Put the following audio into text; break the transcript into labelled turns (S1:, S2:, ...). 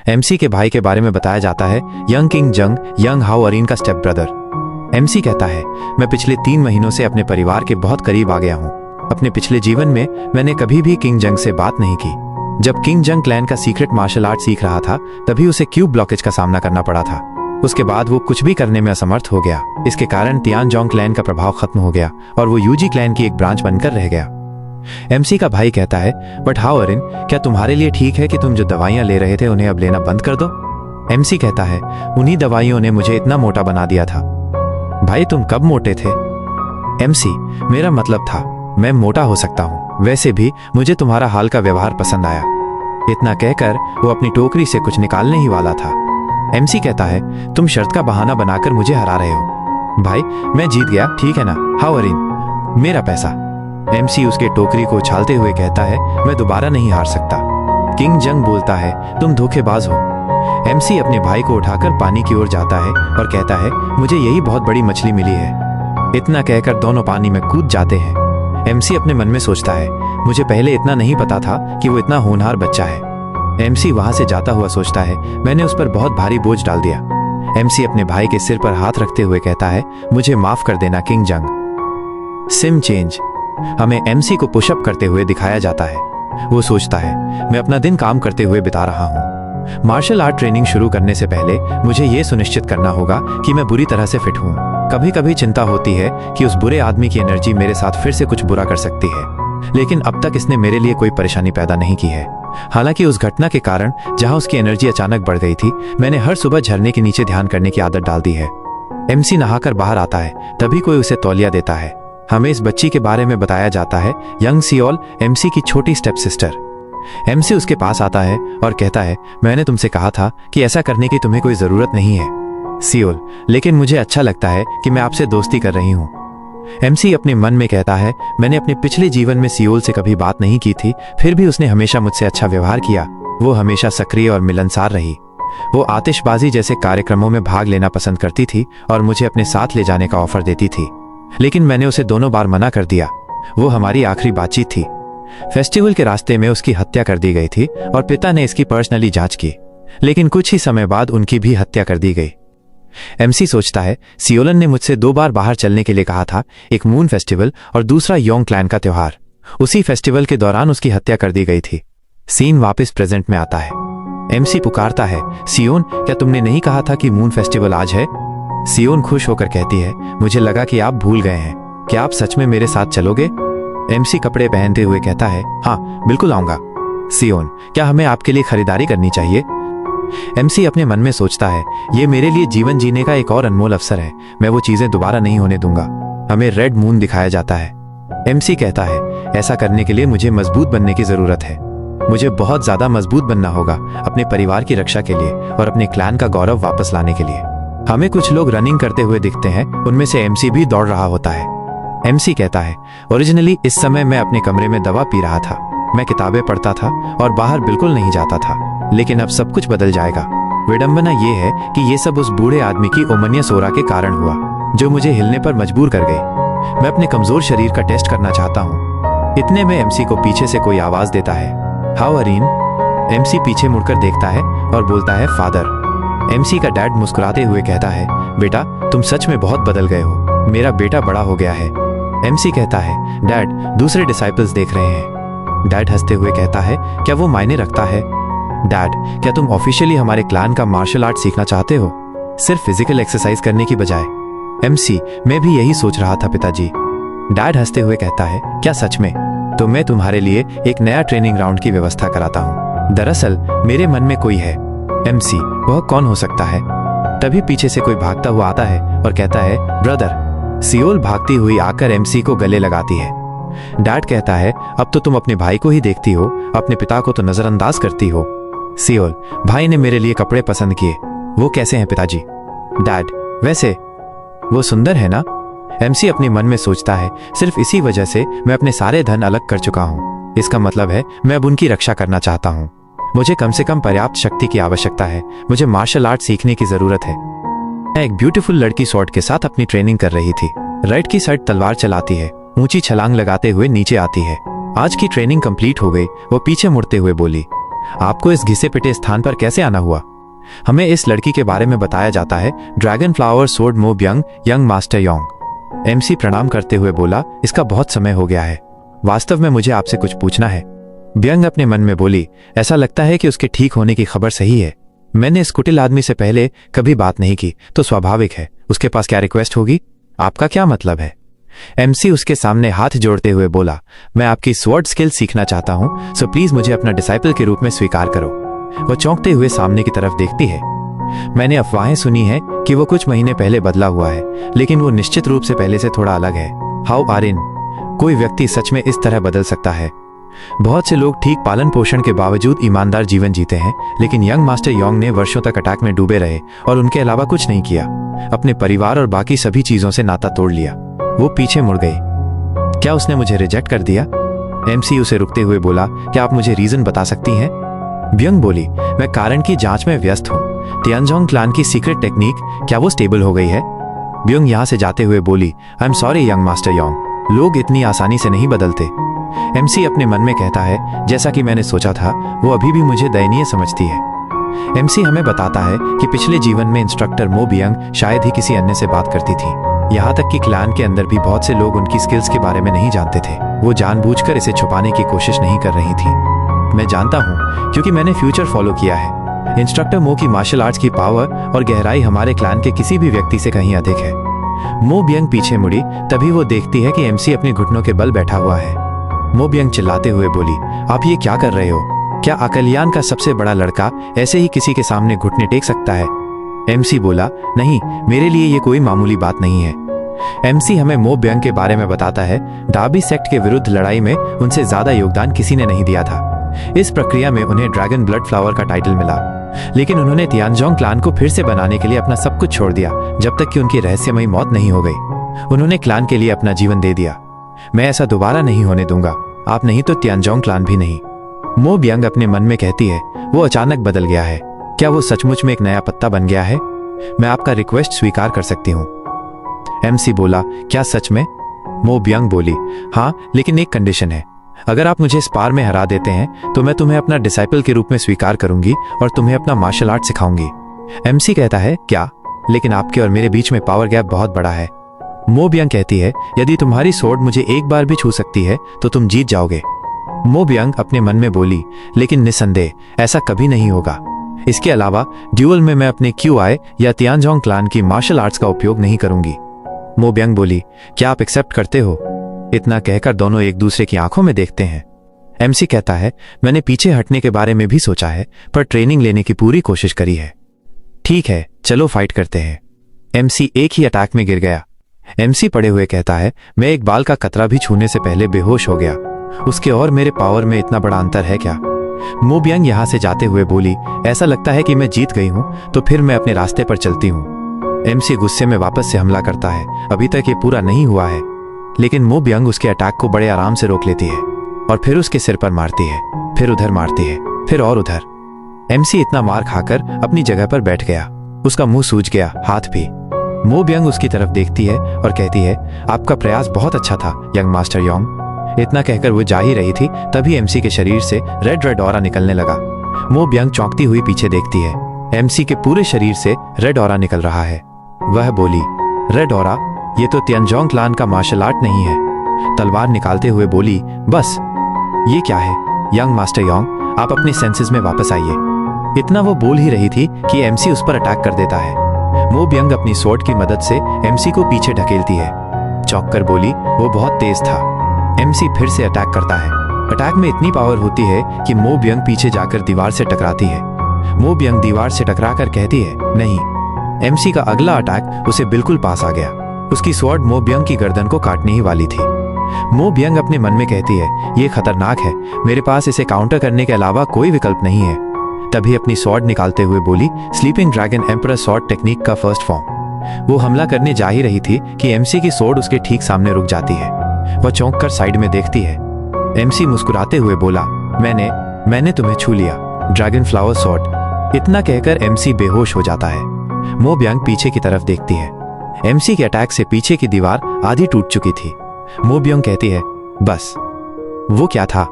S1: MC के भाई के बारे में बताया जाता है, यंग किंग जंग, यंग हाओ अरिन का स्टेप ब्रदर। एमसी कहता है, मैं पिछले 3 महीनों से अपने परिवार के बहुत करीब आ गया हूँ। अपने पिछले जीवन में मैंने कभी भी किंग जंग से बात नहीं की। जब किंग जंग क्लैन का सीक्रेट मार्शल आर्ट सीख रहा था, तभी उसे क्यूब ब्लॉकेज का सामना करना पड़ा था। उसके बाद वो कुछ भी करने में असमर्थ हो गया। इसके कारण तियानजोंग क्लैन का प्रभाव खत्म हो गया और वो यूजी क्लैन की एक ब्रांच बनकर रह गया। एमसी का भाई कहता है, बट हाओ अरिन, क्या तुम्हारे लिए ठीक है कि तुम जो दवाइयां ले रहे थे उन्हें अब लेना बंद कर दो? एमसी कहता है, उन्हीं दवाइयों ने मुझे इतना मोटा बना दिया था। भाई तुम कब मोटे थे? एमसी, मेरा मतलब था मैं मोटा हो सकता हूँ, वैसे भी मुझे तुम्हारा हाल का व्यवहार पसंद आया। इतना कहकर वो अपनी टोकरी से कुछ निकालने ही वाला था। एमसी कहता है, तुम शर्त का बहाना बनाकर मुझे हरा रहे हो। भाई मैं जीत गया, ठीक है ना? हाओ अरिन, मेरा पैसा। एमसी उसके टोकरी को उछालते हुए कहता है, मैं दोबारा नहीं हार सकता। किंग जंग बोलता है, तुम धोखेबाज हो। एमसी अपने भाई को उठाकर पानी की ओर जाता है और कहता है, मुझे यही बहुत बड़ी मछली मिली है। इतना कहकर दोनों पानी में कूद जाते हैं। एमसी अपने मन में सोचता है, मुझे पहले इतना नहीं पता था कि वो इतना होनहार बच्चा है। एमसी वहां से जाता हुआ सोचता है, मैंने उस पर बहुत भारी बोझ डाल दिया। एमसी अपने भाई के सिर पर हाथ रखते हुए कहता है, मुझे माफ कर देना किंग जंग। SIM change. हमें एमसी को पुशअप करते हुए दिखाया जाता है। वो सोचता है, मैं अपना दिन काम करते हुए बिता रहा हूँ। मार्शल आर्ट ट्रेनिंग शुरू करने से पहले मुझे ये सुनिश्चित करना होगा कि मैं बुरी तरह से फिट हूँ। कभी कभी चिंता होती है कि उस बुरे आदमी की एनर्जी मेरे साथ फिर से कुछ बुरा कर सकती है, लेकिन अब तक इसने मेरे लिए कोई परेशानी पैदा नहीं की है। हालांकि उस घटना के कारण जहां उसकी एनर्जी अचानक बढ़ गई थी, मैंने हर सुबह झरने के नीचे ध्यान करने की आदत डाल दी है। एमसी नहाकर बाहर आता है, तभी कोई उसे तौलिया देता है। हमें इस बच्ची के बारे में बताया जाता है, यंग सियोल, एमसी की छोटी स्टेप सिस्टर। एमसी उसके पास आता है और कहता है, मैंने तुमसे कहा था कि ऐसा करने की तुम्हें कोई जरूरत नहीं है सियोल, लेकिन मुझे अच्छा लगता है कि मैं आपसे दोस्ती कर रही हूँ। एमसी अपने मन में कहता है, मैंने अपने पिछले जीवन में सियोल से कभी बात नहीं की थी, फिर भी उसने हमेशा मुझसे अच्छा व्यवहार किया। वो हमेशा सक्रिय और मिलनसार रही। वो आतिशबाजी जैसे कार्यक्रमों में भाग लेना पसंद करती थी और मुझे अपने साथ ले जाने का ऑफर देती थी, लेकिन मैंने उसे दोनों बार मना कर दिया। वो हमारी आखिरी बातचीत थी। फेस्टिवल के रास्ते में उसकी हत्या कर दी गई थी और पिता ने इसकी पर्सनली जांच की, लेकिन कुछ ही समय बाद उनकी भी हत्या कर दी गई। एमसी सोचता है, सियोलन ने मुझसे 2 बार बाहर चलने के लिए कहा था, एक मून फेस्टिवल और दूसरा योंग क्लैन का त्योहार। उसी फेस्टिवल के दौरान उसकी हत्या कर दी गई थी। सीन वापस प्रेजेंट में आता है। एमसी पुकारता है, सियोन, क्या तुमने नहीं कहा था कि मून फेस्टिवल आज है? सियोन खुश होकर कहती है, मुझे लगा कि आप भूल गए हैं। क्या आप सच में मेरे साथ चलोगे? एमसी कपड़े पहनते हुए कहता है, हाँ बिल्कुल आऊंगा। सियोन, क्या हमें आपके लिए खरीदारी करनी चाहिए? एमसी अपने मन में सोचता है, ये मेरे लिए जीवन जीने का एक और अनमोल अवसर है। मैं वो चीजें दोबारा नहीं होने दूंगा। हमें रेड मून दिखाया जाता है। एमसी कहता है, ऐसा करने के लिए मुझे मजबूत बनने की जरूरत है। मुझे बहुत ज्यादा मजबूत बनना होगा अपने परिवार की रक्षा के लिए और अपने क्लैन का गौरव वापस लाने के लिए। हमें कुछ लोग रनिंग करते हुए दिखते हैं, उनमें से एमसी भी दौड़ रहा होता है। एमसी कहता है, ओरिजिनली इस समय मैं अपने कमरे में दवा पी रहा था। मैं किताबें पढ़ता था और बाहर बिल्कुल नहीं जाता था, लेकिन अब सब कुछ बदल जाएगा। विडंबना ये है कि ये सब उस बूढ़े आदमी की ओमनिया सोरा के कारण हुआ, जो मुझे हिलने पर मजबूर कर गई। मैं अपने कमजोर शरीर का टेस्ट करना चाहता हूँ। इतने में एमसी को पीछे से कोई आवाज देता है, हाओ अरिन। एमसी पीछे मुड़कर देखता है और बोलता है, फादर। एमसी का डैड मुस्कुराते हुए कहता है, बेटा तुम सच में बहुत बदल गए हो। मेरा बेटा बड़ा हो गया है। एमसी कहता है, डैड दूसरे डिसाइपल्स देख रहे हैं। डैड हंसते हुए कहता है, क्या वो मायने रखता है? डैड, क्या तुम ऑफिशियली हमारे क्लैन का मार्शल आर्ट सीखना चाहते हो, सिर्फ फिजिकल एक्सरसाइज करने की बजाय? एमसी, मैं भी यही सोच रहा था पिताजी। डैड हंसते हुए कहता है, क्या सच में? तो मैं तुम्हारे लिए एक नया ट्रेनिंग राउंड की व्यवस्था कराता हूँ। दरअसल मेरे मन में कोई है। एमसी, वह कौन हो सकता है? तभी पीछे से कोई भागता हुआ आता है और कहता है, ब्रदर। सियोल भागती हुई आकर एमसी को गले लगाती है। डैड कहता है, अब तो तुम अपने भाई को ही देखती हो, अपने पिता को तो नजरअंदाज करती हो। सियोल, भाई ने मेरे लिए कपड़े पसंद किए। वो कैसे हैं पिताजी? डैड, वैसे वो सुंदर है ना? एमसी अपने मन में सोचता है, सिर्फ इसी वजह से मैं अपने सारे धन अलग कर चुका हूँ। इसका मतलब है मैं अब उनकी रक्षा करना चाहता हूँ। मुझे कम से कम पर्याप्त शक्ति की आवश्यकता है। मुझे मार्शल आर्ट सीखने की जरूरत है। एक ब्यूटीफुल लड़की स्वॉर्ड के साथ अपनी ट्रेनिंग कर रही थी। राइट की साइड तलवार चलाती है, ऊंची छलांग लगाते हुए नीचे आती है। आज की ट्रेनिंग कंप्लीट हो गई। वो पीछे मुड़ते हुए बोली, आपको इस घिसे पिटे स्थान पर कैसे आना हुआ? हमें इस लड़की के बारे में बताया जाता है, ड्रैगन फ्लावर सोर्ड मो ब्यंग, यंग मास्टर योंग। एमसी प्रणाम करते हुए बोला, इसका बहुत समय हो गया है, वास्तव में मुझे आपसे कुछ पूछना है। ब्यंग अपने मन में बोली, ऐसा लगता है कि उसके ठीक होने की खबर सही है। मैंने इस कुटिल आदमी से पहले कभी बात नहीं की, तो स्वाभाविक है उसके पास क्या रिक्वेस्ट होगी। आपका क्या मतलब है? एमसी उसके सामने हाथ जोड़ते हुए बोला, मैं आपकी स्वॉर्ड स्किल सीखना चाहता हूं, सो प्लीज मुझे अपना डिसाइपल के रूप में स्वीकार करो। वह चौंकते हुए सामने की तरफ देखती है। मैंने अफवाहें सुनी हैं कि वो कुछ महीने पहले बदला हुआ है, लेकिन वो निश्चित रूप से पहले से थोड़ा अलग है। हाउ आरिन, कोई व्यक्ति सच में इस तरह बदल सकता है? बहुत से लोग ठीक पालन पोषण के बावजूद ईमानदार जीवन जीते हैं, लेकिन यंग मास्टर योंग ने वर्षों तक अटैक में डूबे रहे और उनके अलावा कुछ नहीं किया। अपने परिवार और बाकी सभी चीजों से नाता तोड़ लिया। वो पीछे मुड़ गई। क्या उसने मुझे रिजेक्ट कर दिया? एमसी उसे रुकते हुए बोला, क्या आप मुझे रीजन बता सकती हैं? ब्यंग बोली, मैं कारण की जांच में व्यस्त हूँ। तियानजोंग क्लान की सीक्रेट टेक्निक, क्या वो स्टेबल हो गई है? ब्यंग यहाँ से जाते हुए बोली, I am sorry young master Yong, लोग इतनी आसानी से नहीं बदलते। एमसी अपने मन में कहता है, जैसा कि मैंने सोचा था, वो अभी भी मुझे दयनीय समझती है। एमसी हमें बताता है कि पिछले जीवन में इंस्ट्रक्टर मो ब्यंग शायद ही किसी अन्य से बात करती थी। यहाँ तक कि क्लान के अंदर भी बहुत से लोग उनकी स्किल्स के बारे में नहीं जानते थे। वो जानबूझकर इसे छुपाने की कोशिश नहीं कर रही थी। मैं जानता हूँ क्योंकि मैंने फ्यूचर फॉलो किया है। इंस्ट्रक्टर मो की मार्शल आर्ट्स की पावर और गहराई हमारे क्लान के किसी भी व्यक्ति से कहीं अधिक है। मो ब्यंग पीछे मुड़ी, तभी वो देखती है कि एमसी अपने घुटनों के बल बैठा हुआ है। मो ब्यंग चिल्लाते हुए बोली, आप ये क्या कर रहे हो? क्या अकलियान का सबसे बड़ा लड़का ऐसे ही किसी के सामने घुटने टेक सकता है? एमसी बोला, नहीं, मेरे लिए ये कोई मामूली बात नहीं है। एमसी हमें मो ब्यंग के बारे में बताता है, डाबी सेक्ट के विरुद्ध लड़ाई में उनसे ज्यादा योगदान किसी ने नहीं दिया था। इस प्रक्रिया में उन्हें ड्रैगन ब्लड फ्लावर का टाइटल मिला, लेकिन उन्होंने तियानजोंग क्लान को फिर से बनाने के लिए अपना सब कुछ छोड़ दिया, जब तक कि उनकी रहस्यमयी मौत नहीं हो गई। उन्होंने क्लान के लिए अपना जीवन दे दिया। मैं ऐसा दोबारा नहीं होने दूंगा, आप नहीं तो तियानजोंग क्लान भी नहीं। मो ब्यंग अपने मन में कहती है, वो अचानक बदल गया है। क्या वो सचमुच में एक नया पत्ता बन गया है? मैं आपका रिक्वेस्ट स्वीकार कर सकती हूँ। एमसी बोला, क्या सच में? मो ब्यंग बोली, हाँ, लेकिन एक कंडीशन है। अगर आप मुझे स्पार में हरा देते हैं तो मैं तुम्हें अपना डिसाइपल के रूप में स्वीकार करूंगी और तुम्हें अपना मार्शल आर्ट सिखाऊंगी। एमसी कहता है, क्या? लेकिन आपके और मेरे बीच में पावर गैप बहुत बड़ा है। मो ब्यंग कहती है, यदि तुम्हारी सोर्ड मुझे एक बार भी छू सकती है तो तुम जीत जाओगे। मो ब्यंग अपने मन में बोली, लेकिन निसंदेह ऐसा कभी नहीं होगा। इसके अलावा ड्यूअल में मैं अपने QI या तियानजोंग क्लान की मार्शल आर्ट्स का उपयोग नहीं करूंगी। मो ब्यंग बोली, क्या आप एक्सेप्ट करते हो? इतना कहकर दोनों एक दूसरे की आंखों में देखते हैं। एमसी कहता है, मैंने पीछे हटने के बारे में भी सोचा है, पर ट्रेनिंग लेने की पूरी कोशिश करी है। ठीक है, चलो फाइट करते हैं। एमसी एक ही अटैक में गिर गया। एमसी पड़े हुए कहता है, मैं एक बाल का कतरा भी छूने से पहले बेहोश हो गया। उसके और मेरे पावर में इतना बड़ा अंतर है क्या? मो ब्यंग यहां से जाते हुए बोली, ऐसा लगता है कि मैं जीत गई हूं, तो फिर मैं अपने रास्ते पर चलती हूं। एमसी गुस्से में वापस से हमला करता है। अभी तक ये पूरा नहीं हुआ है, लेकिन मो ब्यंग उसके अटैक को बड़े आराम से रोक लेती है और फिर उसके सिर पर मारती है, फिर उधर मारती है, फिर और उधर। एमसी इतना मार खाकर अपनी जगह पर बैठ गया। उसका मुंह सूज गया, हाथ भी। मो ब्यंग उसकी तरफ देखती है और कहती है, आपका प्रयास बहुत अच्छा था यंग मास्टर योंग। इतना कहकर वो जा ही रही थी, तभी एमसी के शरीर से रेड रेड ऑरा निकलने लगा। मो ब्यंग चौंकती हुई पीछे देखती है। एमसी के पूरे शरीर से रेड ऑरा निकल रहा है। वह बोली, रेड ऑरा? ये तो तियानजोंग क्लान का मार्शल आर्ट नहीं है। तलवार निकालते हुए बोली, बस ये क्या है? यंग मास्टर योंग, आप अपने सेंसेस में वापस आइए। इतना वो बोल ही रही थी कि एमसी उस पर अटैक कर देता है। मो ब्यंग अपनी स्वॉर्ड की मदद से एमसी को पीछे ढकेलती है। चौंक कर बोली, वो बहुत तेज था। एमसी फिर से अटैक करता है। अटैक में इतनी पावर होती है कि मो ब्यंग पीछे जाकर दीवार से टकराती है। मो ब्यंग दीवार से टकराकर कहती है, नहीं। एमसी का अगला अटैक उसे बिल्कुल पास आ गया। उसकी स्वॉर्ड मो ब्यंग की गर्दन को काटने ही वाली थी। मो ब्यंग अपने मन में कहती है, ये खतरनाक है, मेरे पास इसे काउंटर करने के अलावा कोई विकल्प नहीं है। तभी अपनी स्वॉर्ड निकालते हुए बोली, sleeping dragon emperor sword technique का फर्स्ट फॉर्म। वो हमला करने जा ही रही थी कि एमसी की स्वॉर्ड उसके ठीक सामने रुक जाती है। वह चौंक कर साइड में देखती है। एमसी मुस्कुराते हुए बोला, मैंने तुम्हें छू लिया, ड्रैगन फ्लावर स्वॉर्ड। इतना कहकर एमसी बेहोश हो जाता है। मो ब्यंग पीछे की तरफ देखती है। एमसी के अटैक से पीछे की दीवार आधी टूट चुकी थी। मो ब्यंग कहती है, बस। वो क्या था?